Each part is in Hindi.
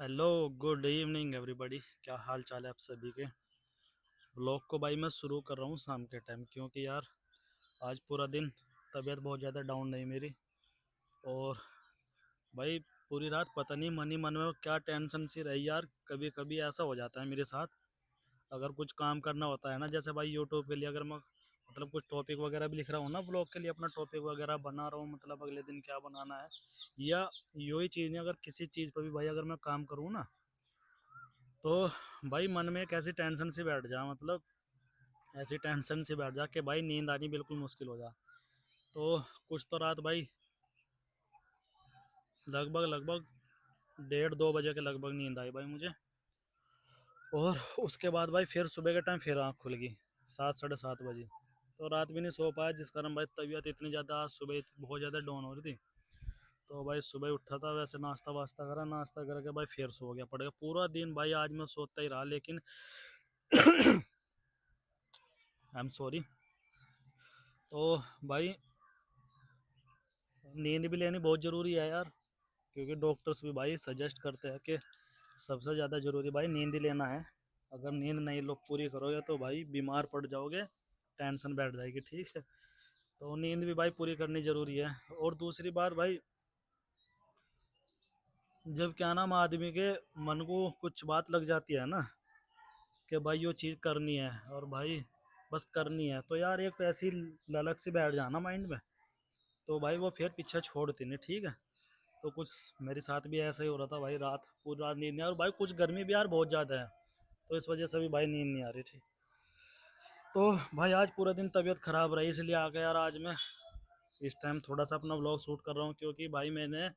Hello, good evening everybody. क्या हाल चाल है आप सभी के। ब्लॉग को भाई मैं शुरू कर रहा हूँ शाम के टाइम, क्योंकि यार आज पूरा दिन तबीयत बहुत ज़्यादा डाउन रही मेरी। और भाई पूरी रात पता नहीं मन ही मन में क्या टेंशन सी रही यार। कभी कभी ऐसा हो जाता है मेरे साथ, अगर कुछ काम करना होता है ना, जैसे भाई यूट्यूब के लिए अगर मैं मतलब कुछ टॉपिक वगैरह भी लिख रहा हूँ ना, ब्लॉग के लिए अपना टॉपिक वगैरह बना रहा हूँ, मतलब अगले दिन क्या बनाना है, या यही चीज़ नहीं, अगर किसी चीज़ पर भी भाई अगर मैं काम करूँ ना, तो भाई मन में एक ऐसी टेंशन सी बैठ जा, मतलब ऐसी टेंशन सी बैठ जा कि भाई नींद आनी बिल्कुल मुश्किल हो जा। तो कुछ तो रात भाई लगभग लगभग 1:30-2 बजे के लगभग नींद आई भाई मुझे। और उसके बाद भाई फिर सुबह के टाइम फिर आँख खुल गई 7-7:30 बजे। तो रात भी नहीं सो पाया, जिस कारण भाई तबीयत इतनी ज़्यादा आज सुबह बहुत ज़्यादा डाउन हो रही थी। तो भाई सुबह उठा था, वैसे नाश्ता वास्ता करा, नाश्ता करके भाई फिर सो गया पड़ेगा पूरा दिन भाई। आज मैं सोता ही रहा, लेकिन आई एम सॉरी। तो भाई नींद भी लेनी बहुत ज़रूरी है यार, क्योंकि डॉक्टर्स भी भाई सजेस्ट करते हैं कि सबसे ज़्यादा ज़रूरी भाई नींद ही लेना है। अगर नींद नहीं लो पूरी करोगे तो भाई बीमार पड़ जाओगे, टेंशन बैठ जाएगी, ठीक है। तो नींद भी भाई पूरी करनी ज़रूरी है। और दूसरी बात भाई, जब क्या नाम आदमी के मन को कुछ बात लग जाती है ना कि भाई ये चीज़ करनी है और भाई बस करनी है, तो यार एक ऐसी ललक सी बैठ जाना माइंड में, तो भाई वो फिर पीछे छोड़ती नहीं, ठीक है। तो कुछ मेरे साथ भी ऐसा ही हो रहा था भाई, रात पूरी रात नींद नहीं, और भाई कुछ गर्मी भी यार बहुत ज़्यादा है, तो इस वजह से भी भाई नींद नहीं आ रही थी। तो भाई आज पूरा दिन तबीयत ख़राब रही, इसलिए आ गया यार आज मैं इस टाइम थोड़ा सा अपना व्लॉग शूट कर रहा हूँ, क्योंकि भाई मैंने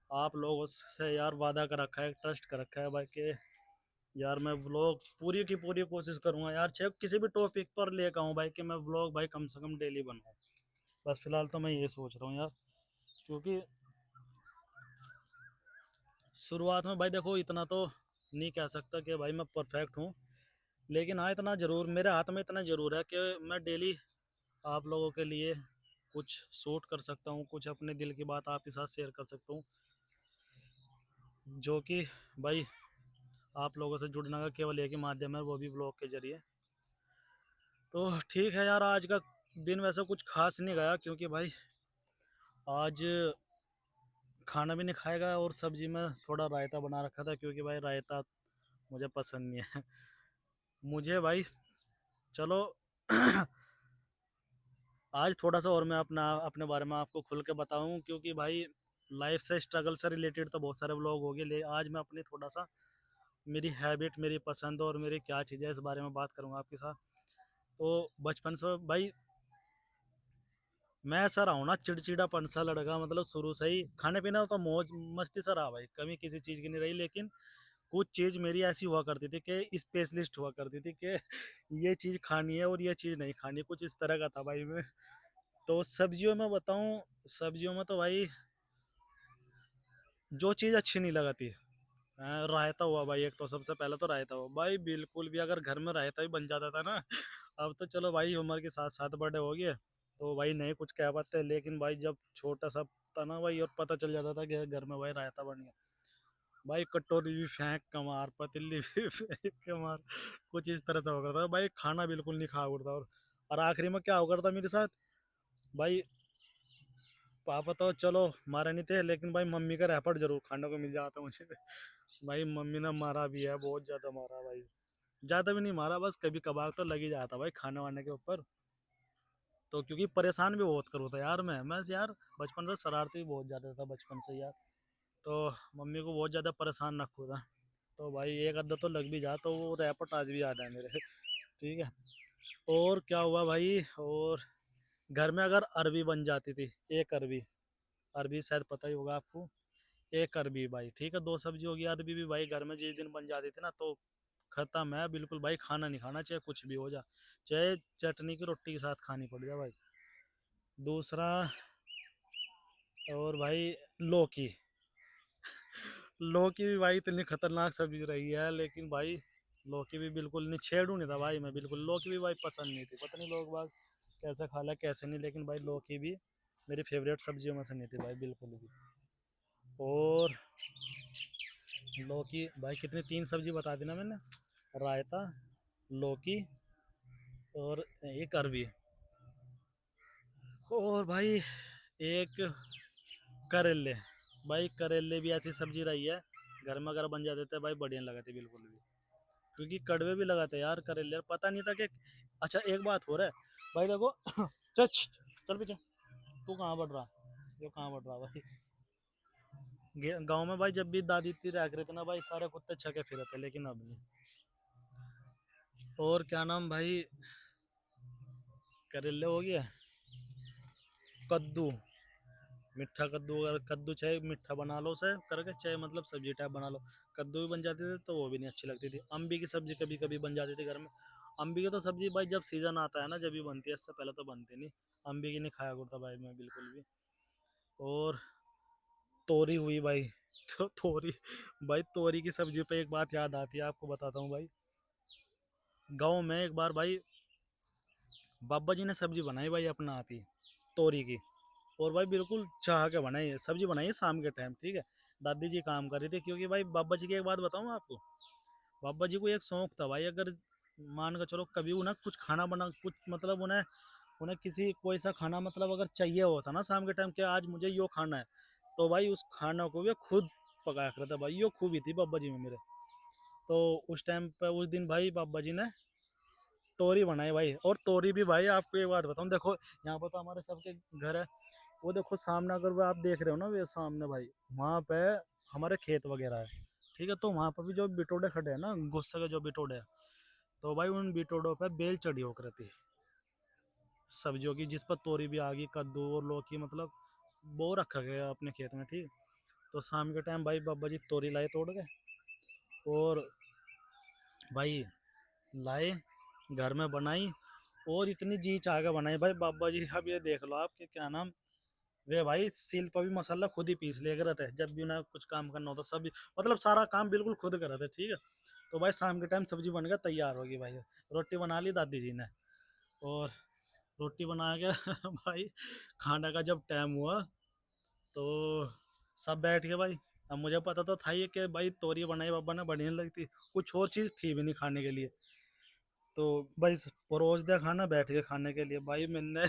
आप लोगों से यार वादा कर रखा है, ट्रस्ट कर रखा है भाई कि यार मैं व्लॉग पूरी की पूरी कोशिश करूँगा यार, चाहे किसी भी टॉपिक पर लेकर आऊँ भाई, कि मैं व्लॉग भाई कम से कम डेली बनाऊँ। बस फिलहाल तो मैं ये सोच रहा हूँ यार, क्योंकि शुरुआत में भाई देखो इतना तो नहीं कह सकता कि भाई मैं परफेक्ट हूँ, लेकिन हाँ इतना ज़रूर मेरे हाथ में इतना ज़रूर है कि मैं डेली आप लोगों के लिए कुछ शूट कर सकता हूँ, कुछ अपने दिल की बात आपके साथ शेयर कर सकता हूँ, जो कि भाई आप लोगों से जुड़ने का केवल एक ही माध्यम है, वो भी ब्लॉग के जरिए। तो ठीक है यार, आज का दिन वैसे कुछ खास नहीं गया, क्योंकि भाई आज खाना भी नहीं खाएगा, और सब्जी में थोड़ा रायता बना रखा था, क्योंकि भाई रायता मुझे पसंद नहीं है। मुझे भाई चलो आज थोड़ा सा और मैं अपना अपने बारे में आपको खुल के बताऊं, क्योंकि भाई लाइफ से स्ट्रगल से रिलेटेड तो बहुत सारे व्लॉग हो गए, ले आज मैं अपनी थोड़ा सा मेरी हैबिट, मेरी पसंद और मेरी क्या चीज़ें है, इस बारे में बात करूंगा आपके साथ। तो बचपन से भाई मैं ऐसा रहा हूँ ना, चिड़चिड़ापन सा लड़का, मतलब शुरू से ही खाने पीने तो मौज मस्ती सा रहा भाई, कमी किसी चीज़ की नहीं रही, लेकिन कुछ चीज़ मेरी ऐसी हुआ करती थी कि स्पेशलिस्ट हुआ करती थी कि ये चीज़ खानी है और ये चीज़ नहीं खानी, कुछ इस तरह का था भाई मैं। तो सब्जियों में बताऊं, सब्जियों में तो भाई जो चीज़ अच्छी नहीं लगाती, रायता हुआ भाई, एक तो सबसे पहले तो रायता हुआ भाई, बिल्कुल भी अगर घर में रायता भी बन जाता था ना, अब तो चलो भाई उम्र के साथ साथ बड़े हो गए, तो भाई नहीं कुछ कह पाते, लेकिन भाई जब छोटा सा था ना भाई, और पता चल जाता था कि घर में भाई रायता बन गया, भाई कटोरी भी फेंक के मार, पतीली भी फेंक के मार, कुछ इस तरह से हो गया था भाई, खाना बिल्कुल नहीं खा उड़ता। और आखिरी में क्या हो गया था मेरे साथ भाई, पापा तो चलो मारे नहीं थे, लेकिन भाई मम्मी का रैपट जरूर खाने को मिल जाता मुझे। भाई मम्मी ने मारा भी है, बहुत ज़्यादा मारा भाई, ज़्यादा भी नहीं मारा, बस कभी कभार तो लग ही जाता भाई खाने वाने के ऊपर। तो क्योंकि परेशान भी बहुत करूँ था यार मैं यार बचपन से शरारती भी बहुत ज़्यादा था बचपन से यार, तो मम्मी को बहुत ज़्यादा परेशान न था। तो भाई एक अद्धा तो लग भी जा, तो वो रैपट आज भी याद है मेरे। ठीक है। और क्या हुआ भाई, और घर में अगर अरबी बन जाती थी, एक अरबी, अरबी शायद पता ही होगा आपको, एक अरबी भाई, ठीक है, दो सब्जी होगी, अरबी भी भाई घर में जिस दिन बन जाती थी ना, तो खत्म है बिल्कुल भाई, खाना नहीं खाना, चाहे कुछ भी हो जा, चाहे चटनी की रोटी के साथ खानी पड़ जाए भाई। दूसरा, और भाई लौकी, लौकी भी भाई इतनी खतरनाक सब्जी रही है, लेकिन भाई लौकी भी बिल्कुल नहीं, छेड़ू नहीं था भाई मैं बिल्कुल, लौकी भी भाई पसंद नहीं थी, पता नहीं लोग बाग कैसे खा ला कैसे नहीं, लेकिन भाई लौकी भी मेरी फेवरेट सब्जियों में से नहीं थी भाई बिल्कुल भी। और लौकी भाई कितनी, 3 सब्जी बता दी ना मैंने। रायता, लौकी और एक अरबी, और भाई एक करेले। भाई करेले भी ऐसी सब्जी रही है, घर में अगर बन जाते थे भाई बढ़िया लगाते बिल्कुल भी, क्योंकि कड़वे भी लगाते यार करेले, यार पता नहीं था कि। अच्छा एक बात हो रहा है भाई देखो। चल चल पीछे, तू कहाँ बढ़ रहा, ये कहाँ बढ़ रहा भाई। गांव में भाई जब भी दादी थी रह रहे थे ना भाई, सारे कुत्ते छके फिरे थे, लेकिन अब नहीं। और क्या नाम भाई, करेले हो गया, कद्दू, मीठा कद्दू, अगर कद्दू चाहे मीठा बना लो उसे करके, चाहे मतलब सब्जी टाइप बना लो, कद्दू भी बन जाती थी तो वो भी नहीं अच्छी लगती थी। अम्बी की सब्जी कभी कभी बन जाती थी घर में। अम्बी की तो सब्जी भाई जब सीजन आता है ना जब भी बनती है, इससे पहले तो बनती नहीं। अम्बी की नहीं खाया करता भाई मैं बिल्कुल भी। और तोरी हुई भाई। तो तोरी, भाई तोरी की सब्जी पे एक बात याद आती है, आपको बताता हूँ भाई। गाँव में एक बार भाई बाबा जी ने सब्जी बनाई भाई अपना आप ही, तोरी की। और भाई बिल्कुल चाह के बनाई है सब्जी, बनाई है शाम के टाइम, ठीक है। दादी जी काम कर रही थी, क्योंकि भाई बाबा जी की एक बात बताऊँ आपको, बाबा जी को एक शौक था भाई, अगर मान के चलो कभी उन्हें कुछ खाना बना, कुछ मतलब उन्हें उन्हें किसी कोई सा खाना मतलब अगर चाहिए होता ना शाम के टाइम के, आज मुझे यो खाना है, तो भाई उस खाना को भी खुद पकाया करता भाई, यो खूबी थी बाबा जी में मेरे। तो उस टाइम पे उस दिन भाई बाबा जी ने तोरी बनाई भाई। और तोरी भी भाई आपको एक बात बताऊँ, देखो यहाँ पर तो हमारे सबके घर है, वो देखो सामने अगर वो आप देख रहे हो ना, वे सामने भाई वहाँ पे हमारे खेत वगैरह है, ठीक है। तो वहाँ पर भी जो बिटोड़े खड़े हैं ना, गुस्से के जो बिटोड़े हैं, तो भाई उन बिटोड़ों पे बेल चढ़ी होकर रहती है सब्जियों की, जिस पर तोरी भी आ गई, कद्दू और लौकी, मतलब बो रखा गया अपने खेत में, ठीक। तो शाम के टाइम भाई बाबा जी तोरी लाए तोड़ के, और भाई लाए, घर में बनाई, और इतनी जी चाह के बनाई भाई बाबा जी। अब ये देख लो आप कि क्या नाम, वे भाई सील पर भी मसाला खुद ही पीस लिया करते थे, जब भी उन्हें कुछ काम करना होता सब, मतलब सारा काम बिल्कुल खुद करते थे, ठीक है। तो भाई शाम के टाइम सब्जी बनकर तैयार होगी भाई, रोटी बना ली दादी जी ने, और रोटी बना के भाई खाने का जब टाइम हुआ, तो सब बैठ गए भाई। अब मुझे पता तो था ही कि भाई तोरी बनाई बाबा ने बढ़िया लगती, कुछ और चीज़ थी भी नहीं खाने के लिए। तो भाई परोस दिया खाना, बैठ के खाने के लिए भाई मैंने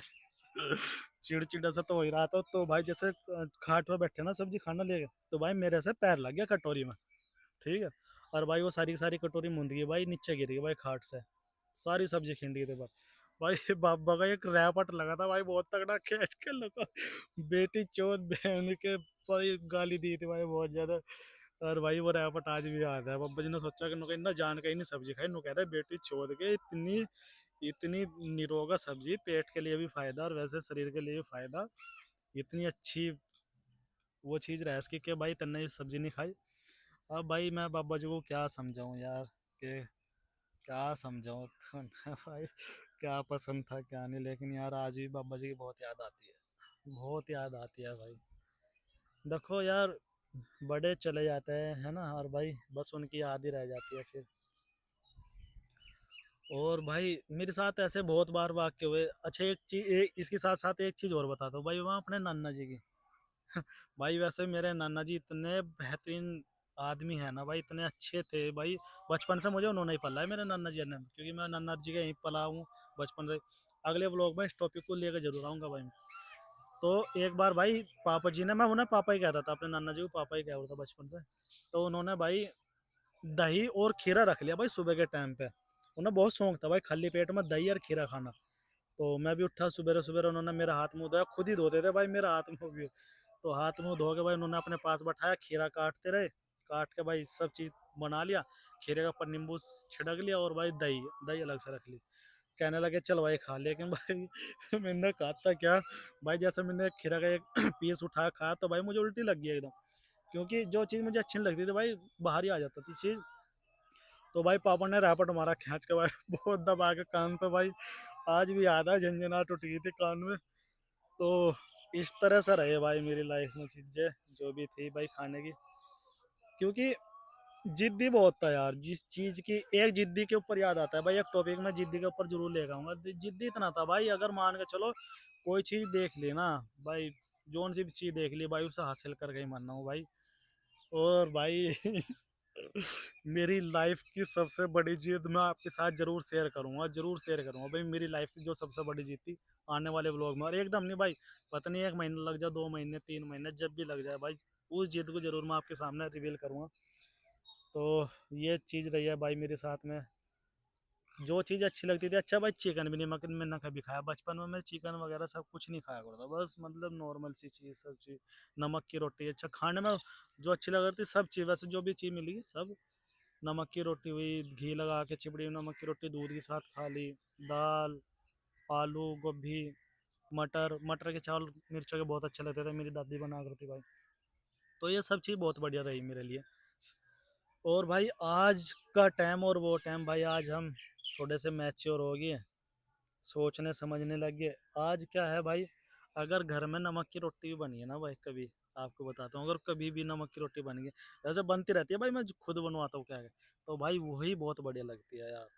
चिड़चिड़ा सा तो हो ही रहा था, तो भाई जैसे खाट पर बैठे ना सब्जी खाना लेके, तो भाई मेरे से पैर लग गया कटोरी में, ठीक है। और भाई वो सारी की सारी कटोरी मुंद गई भाई, नीचे गिर गई भाई खाट से, सारी सब्जी खिंड गई थी भाई। भाई बाबा का एक रैपट लगा था भाई बहुत तगड़ा, खींच के लगा, बेटी चोद बहन के भाई गाली दी थी भाई बहुत ज्यादा। और भाई वो रैपट आज भी याद है, बाबा जी ने सोचा कि नुका इतना जान के ही नहीं सब्जी खाई, नु कह रहे बेटी चोद के, इतनी इतनी निरोगा सब्जी, पेट के लिए भी फायदा और वैसे शरीर के लिए भी फायदा, इतनी अच्छी वो चीज़ रह इसकी कि भाई तन्ने ये सब्जी नहीं खाई। अब भाई मैं बाबा जी को क्या समझाऊं यार, कि क्या समझाऊं भाई, क्या पसंद था क्या नहीं, लेकिन यार आज भी बाबा जी की बहुत याद आती है, बहुत याद आती है भाई। देखो यार, बड़े चले जाते हैं है ना, और भाई बस उनकी याद ही रह जाती है फिर। और भाई मेरे साथ ऐसे बहुत बार वाक्य हुए। अच्छा एक चीज, इसके साथ साथ एक चीज और बता दो भाई, वहाँ अपने नाना जी की। भाई वैसे मेरे नाना जी इतने बेहतरीन आदमी है ना भाई, इतने अच्छे थे भाई। बचपन से मुझे उन्होंने ही पाला है मेरे नाना जी ने, क्योंकि मैं नाना जी के यहीं पला हूँ बचपन से। अगले व्लॉग में इस टॉपिक को लेकर जरूर आऊँगा भाई। तो एक बार भाई पापा जी ने, मैं उन्हें पापा ही कहता था, अपने नाना जी को पापा ही कहता था बचपन से। तो उन्होंने भाई दही और खीरा रख लिया भाई सुबह के टाइम पे। उन्हें बहुत शौक था भाई खाली पेट में दही और खीरा खाना। तो मैं भी उठा सुबह सुबह, उन्होंने मेरा हाथ मुंह धोया, खुद ही धोते थे भाई मेरा हाथ मुंह भी। तो हाथ मुंह धो के भाई उन्होंने अपने पास बैठाया, खीरा काटते रहे, काट के भाई सब चीज़ बना लिया, खीरे के ऊपर नींबू छिड़क लिया, और भाई दही दही अलग से रख ली। कहने लगे चल भाई खा, लेकिन भाई मैंने कहा था क्या भाई, जैसे मैंने खीरा का एक पीस उठा खाया तो भाई मुझे उल्टी लग गई एकदम, क्योंकि जो चीज़ मुझे अच्छी नहीं लगती थी भाई बाहर ही आ जाती थी चीज़। तो भाई पापा ने रैपट मारा खींच के भाई बहुत दबा के कान पे भाई, आज भी याद है, झंझनाहट उठ गई थी कान में। तो इस तरह से रहे भाई मेरी लाइफ में चीजें जो भी थी भाई खाने की, क्योंकि जिद्दी बहुत था यार, जिस चीज की एक जिद्दी के ऊपर याद आता है भाई, एक टॉपिक में जिद्दी के ऊपर जरूर लेकर आऊंगा। जिद्दी इतना था भाई, अगर मान के चलो कोई चीज देख ली ना भाई, जोन सी भी चीज देख ली भाई उसे हासिल करके ही मानना हूँ भाई। और भाई मेरी लाइफ की सबसे बड़ी जीत मैं आपके साथ जरूर शेयर करूंगा भाई। मेरी लाइफ की जो सबसे बड़ी जीत थी, आने वाले व्लॉग में। और एकदम नहीं भाई, पता नहीं 1 महीना लग जाए, 2 महीने, 3 महीने, जब भी लग जाए भाई, उस जीत को जरूर मैं आपके सामने रिवील करूंगा। तो ये चीज रही है भाई मेरे साथ में। जो चीज़ अच्छी लगती थी, अच्छा भाई चिकन भी नहीं मकन मैंने कभी खाया बचपन में। मैं चिकन वगैरह सब कुछ नहीं खाया करता, बस मतलब नॉर्मल सी चीज़, सब चीज़। नमक की रोटी अच्छा खाने में जो अच्छी लग रही थी, सब चीज़ वैसे जो भी चीज़ मिली सब। नमक की रोटी हुई, घी लगा के चिपड़ी हुई नमक की रोटी दूध के साथ खा ली। दाल, आलू, गोभी, मटर, मटर के चावल मिर्चों के बहुत अच्छे लगते थे, मेरी दादी बना करती भाई। तो ये सब चीज़ बहुत बढ़िया रही मेरे लिए। और भाई आज का टाइम और वो टाइम भाई, आज हम थोड़े से मैच्योर हो गए, सोचने समझने लग गए। आज क्या है भाई, अगर घर में नमक की रोटी भी बनी है ना भाई, कभी आपको बताता हूँ, अगर कभी भी नमक की रोटी बन गई, वैसे बनती रहती है भाई, मैं खुद बनवाता हूँ क्या है, तो भाई वही बहुत बढ़िया लगती है यार।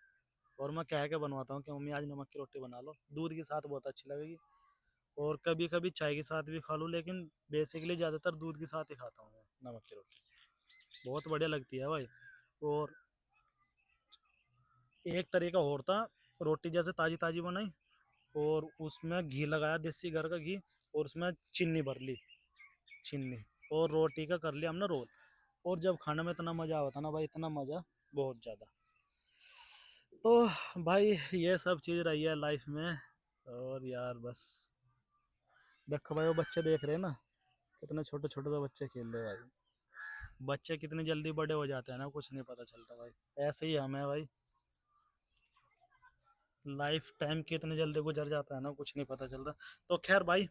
और मैं कह के बनवाता हूँ कि मम्मी आज नमक की रोटी बना लो, दूध के साथ बहुत अच्छी लगेगी। और कभी कभी चाय के साथ भी खा लूँ, लेकिन बेसिकली ज़्यादातर दूध के साथ ही खाता हूँ मैं नमक की रोटी, बहुत बढ़िया लगती है भाई। और एक तरीका और था, रोटी जैसे ताज़ी ताज़ी बनाई, और उसमें घी लगाया, देसी घर का घी, और उसमें चीनी भर ली, चीनी, और रोटी का कर लिया हमने रोल। और जब खाने में इतना मज़ा आता ना भाई, इतना मज़ा, बहुत ज़्यादा। तो भाई ये सब चीज़ रही है लाइफ में। और यार बस, देखो भाई वो बच्चे देख रहे हैं ना, कितने छोटे छोटे तो बच्चे खेल रहे हैं भाई। बच्चे कितनी जल्दी बड़े हो जाते हैं ना, कुछ नहीं पता चलता भाई। ऐसे ही हमें भाई, लाइफ टाइम कितनी जल्दी गुजर जाता है ना, कुछ नहीं पता चलता। तो खैर भाई,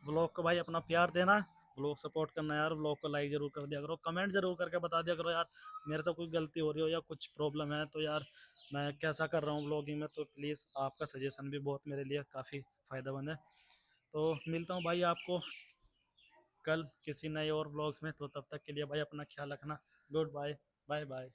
व्लॉग को भाई अपना प्यार देना, व्लॉग सपोर्ट करना यार, व्लॉग को लाइक जरूर कर दिया करो, कमेंट जरूर करके बता दिया करो यार, मेरे से कोई गलती हो रही हो या कुछ प्रॉब्लम है तो यार, मैं कैसा कर रहा हूँ व्लॉगिंग में, तो प्लीज़ आपका सजेशन भी बहुत मेरे लिए काफ़ी फ़ायदेमंद है। तो मिलता हूँ भाई आपको कल किसी नए और व्लॉग्स में, तो तब तक के लिए भाई अपना ख्याल रखना। Good bye, bye bye.